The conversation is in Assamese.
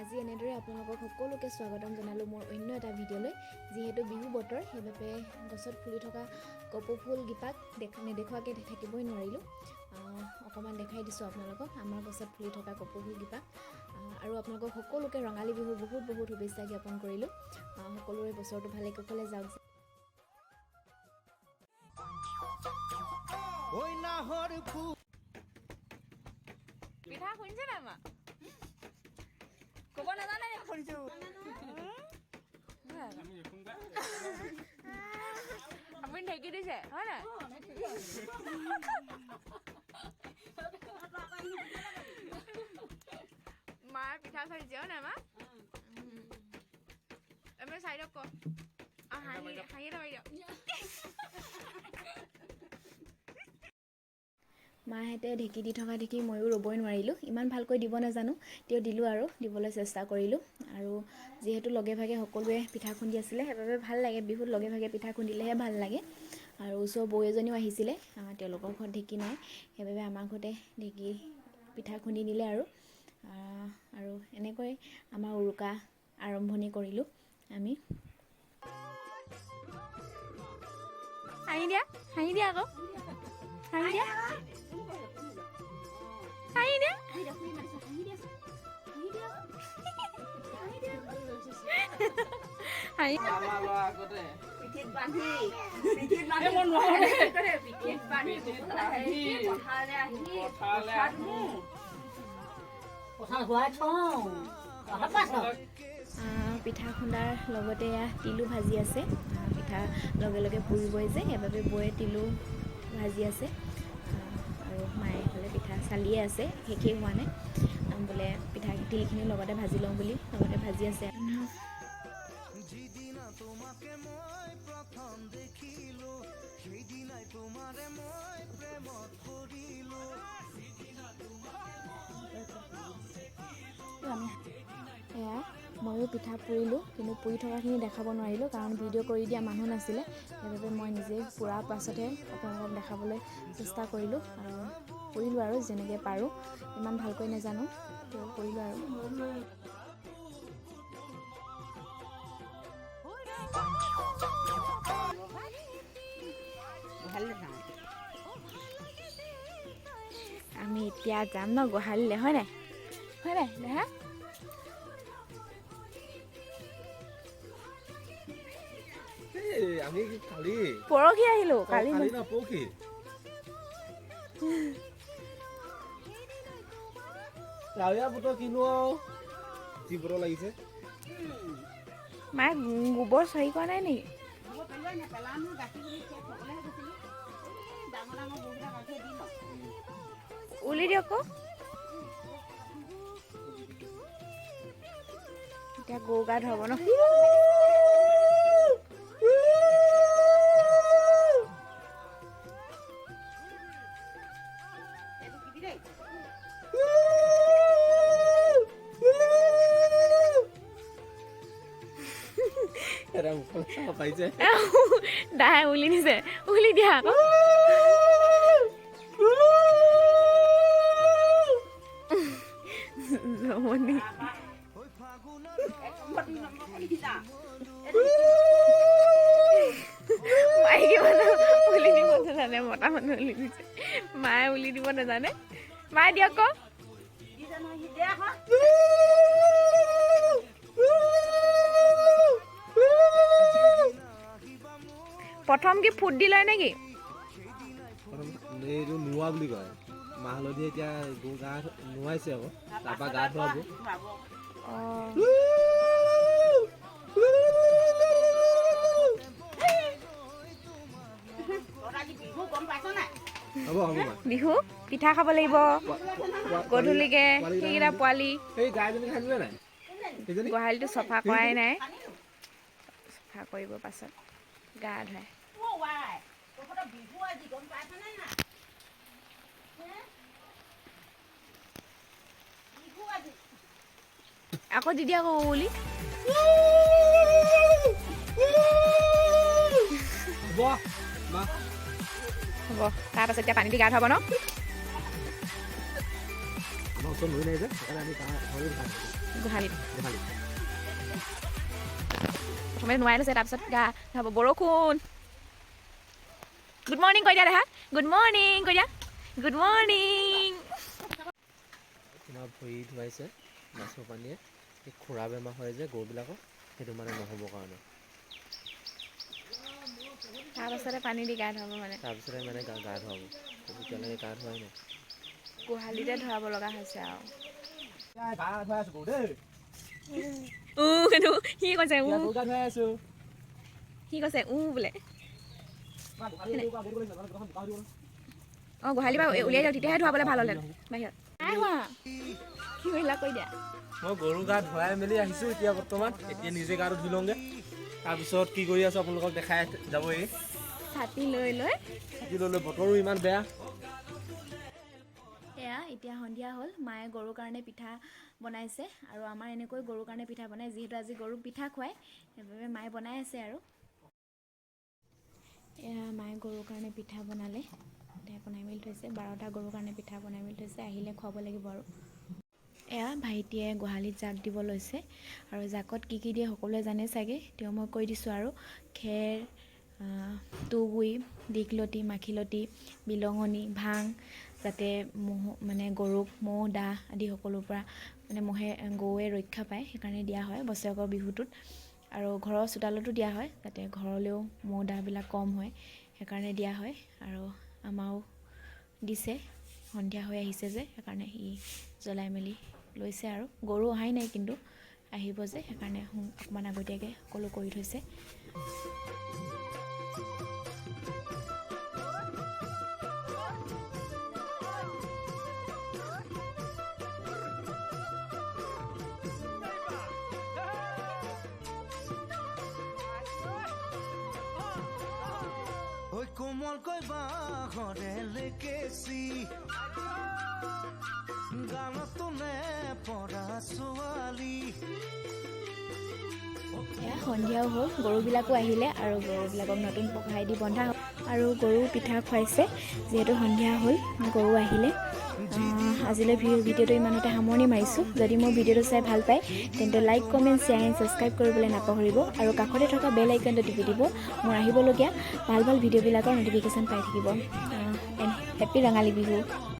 আজি এনেদৰে আপোনালোকক সকলোকে স্বাগতম জনালোঁ মোৰ অন্য এটা ভিডিঅ'লৈ। যিহেতু বিহু বতৰ সেইবাবে গছত ফুলি থকা কপৌ ফুল গিপাক নেদেখুৱাকৈ থাকিবই নোৱাৰিলোঁ। অকণমান দেখাই দিছোঁ আপোনালোকক আমাৰ গছত ফুলি থকা কপৌ ফুল গিপাক। আৰু আপোনালোকক সকলোকে ৰঙালী বিহুৰ বহুত বহুত শুভেচ্ছা জ্ঞাপন কৰিলোঁ। সকলোৰে বছৰটো ভালে কুশলে যাওক। পিঠা শুনিছে নাই মা? ক'ব নাজানে নে শুনিছো? আপুনি ঢেকি দিছে হয় নাই? মাৰ পিঠা খাইছে হয় নাই মা? আমি চাই দিয়ক ক হাঁহি এটা মাৰি দিয়ক। মাহঁতে ঢেঁকী দি থকা দেখি ময়ো ৰ'বই নোৱাৰিলোঁ। ইমান ভালকৈ দিব নাজানো, তেওঁ দিলোঁ আৰু দিবলৈ চেষ্টা কৰিলোঁ। আৰু যিহেতু লগে ভাগে সকলোৱে পিঠা খুন্দি আছিলে সেইবাবে ভাল লাগে। বিহুত লগে ভাগে পিঠা খুন্দিলেহে ভাল লাগে। আৰু ওচৰৰ বৌ এজনীও আহিছিলে, তেওঁলোকৰ ঘৰত ঢেঁকী নাই সেইবাবে আমাৰ ঘৰতে ঢেঁকী পিঠা খুন্দি নিলে। আৰু এনেকৈ আমাৰ উৰুকা আৰম্ভণি কৰিলোঁ আমি। হাঁহি দিয়া আকৌ হাঁহি দিয়া পিঠা খুন্দাৰ লগতে তিলো ভাজি আছে। পিঠা লগে লগে পুৰিবই যে সেইবাবে বৌয়ে তিলো ভাজি আছে। আৰু মায়ে এইফালে পিঠা চালিয়ে আছে, শেষেই হোৱা নাই। বোলে পিঠা তিলখিনি লগতে ভাজি লওঁ বুলি লগতে ভাজি আছে। এয়া ময়ো পিঠা পুৰিলোঁ, কিন্তু পুৰি থকাখিনি দেখাব নোৱাৰিলোঁ কাৰণ ভিডিঅ' কৰি দিয়া মানুহ নাছিলে। সেইবাবে মই নিজে পুৰাৰ পাছতহে আপোনালোকক দেখাবলৈ চেষ্টা কৰিলোঁ। আৰু পুৰিলোঁ আৰু যেনেকৈ পাৰোঁ, ইমান ভালকৈ নাজানো তেওঁ কৰিলোঁ আৰু। আমি এতিয়া যাম ন গোহালিলৈ, হয় নাই দেহা? আমি কালি পৰহি আহিলোঁ, কালি না পৰহি ৰাউয়া বুটৰ কিনো যি বুটৰ লাগিছে। মায়ে গোবৰ চহী কৰা নাই নেকি? উলি দিয়ক আকৌ। এতিয়া গৰু গা ধুৱাব ন? দাই উলি দিছে, উলি দিয়া আকৌ। জমনি। মাইকী মানুহ উলি দিব নাজানে, মতা মানুহ উলি দিছে। মায়ে উলি দিব নাজানে, মায়ে দিয়ক আকৌ। প্ৰথম কি ফুট দি লয় নেকি? এইটো নোৱা বুলি কয়। মাহ হালধি এতিয়া গৰু গা নোৱাইছে আকৌ, তাৰপৰা গা ধুৱাব। বিহু পিঠা খাব লাগিব গধূলিকে। সেইকেইটা পোৱালি গোহালিটো চফা কৰাই নাই, চফা কৰিব পাছত গা ধুৱাই। আকৌ দি দিয়া আকৌ উলি। হ'ব তাৰপাছত এতিয়া পানী দি গা ধুৱাব ন? আমাৰ ওচৰত নৈ নাই যে, সেইকাৰণে আমি গোহালিত গোহালি প্ৰথমে নোৱাই লৈছে তাৰপিছত গা ধুৱাব বৰষুণ গুড মৰ্ণিং কৈ দিয়া দেহা গুড মৰ্ণিং কৈ দিয়া গুড মৰ্ণিং তোমাৰ ভৰি ধুৱাইছে মাছৰ পানীয়ে এই খুৰা বেমাৰ হয় যে গৰুবিলাকৰ সেইটো মানে নহ'বৰ কাৰণে তাৰপাছতে পানী দি গা ধুৱাব মানে তাৰপিছতে মানে গা ধুৱাব এতিয়ালৈকে গা ধুৱাই নাই গোহালিতে ধুৱাব লগা হৈছে আৰু গা ধুৱাই আছো গৰু দেই সেইটো সি কৈছে গৰু গা ধুৱাই আছো সি কৈছে বোলে অঁ গোহালিৰ পৰা উলিয়াই দিয়ক তেতিয়াহে ধুৱাবলৈ ভাল হ'লে বাহিৰত নাই হোৱা কি কৰিলা কৈ দিয়া মই গৰু গা ধুৱাই মেলি আহিছোঁ এতিয়া বৰ্তমান এতিয়া নিজে গাটো ধুই লওঁগৈ তাৰপিছত কি কৰি আছোঁ আপোনালোকক দেখাই যাবই ছাতি লৈ লৈ ছাতি লৈ লৈ বতৰো ইমান বেয়া এয়া এতিয়া সন্ধিয়া হ'ল মায়ে গৰুৰ কাৰণে পিঠা বনাইছে আৰু আমাৰ এনেকৈ গৰুৰ কাৰণে পিঠা বনায় যিহেতু আজি গৰুক পিঠা খুৱায় সেইবাবে মায়ে বনাই আছে আৰু এয়া মায়ে গৰুৰ কাৰণে পিঠা বনালে পিঠা বনাই মেলি থৈছে 12টা গৰুৰ কাৰণে পিঠা বনাই মেলি থৈছে আহিলে খুৱাব লাগিব আৰু এয়া ভাইটিয়ে গোহালিত জাক দিব লৈছে আৰু জাকত কি কি দিয়ে সকলোৱে জানে চাগে তেওঁ মই কৈ দিছোঁ আৰু খেৰ তুঁহগুৰি দীঘলতি মাখিলতি বিলঙনি ভাং যাতে মানে গৰুক মহ দাহ আদি সকলোৰ পৰা মানে গৰুৱে ৰক্ষা পায় সেইকাৰণে দিয়া হয় বছৰেকৰ বিহুটোত আৰু ঘৰৰ চোতালতো দিয়া হয় যাতে ঘৰলৈও মহ দাহবিলাক কম হয় সেইকাৰণে দিয়া হয় আৰু আমাৰো দিছে সন্ধিয়া হৈ আহিছে যে সেইকাৰণে সি জ্বলাই মেলি লৈছে আৰু গৰু অহাই নাই কিন্তু আহিব যে সেইকাৰণে অকণমান আগতীয়াকৈ সকলো কৰি থৈছে কোমলকৈ বাঁহৰে লেকেচি গানতো নে পৰা ছোৱালী এয়া সন্ধিয়াও হ'ল গৰুবিলাকো আহিলে আৰু গৰুবিলাকক নতুন পঘাই দি বন্ধা হ'ল আৰু গৰু পিঠা খুৱাইছে যিহেতু সন্ধিয়া হ'ল গৰু আহিলে আজিলৈ ভিডিঅ'টো ইমানতে সামৰণি মাৰিছোঁ যদি মোৰ ভিডিঅ'টো চাই ভাল পায় তেন্তে like comment share and subscribe কৰিবলৈ নাপাহৰিব আৰু কাষতে থকা বেল আইকনটো টিপি দিব মোৰ আহিবলগীয়া ভাল ভাল ভিডিঅ'বিলাকৰ ন'টিফিকেশ্যন পাই থাকিব হেপী ৰঙালী বিহু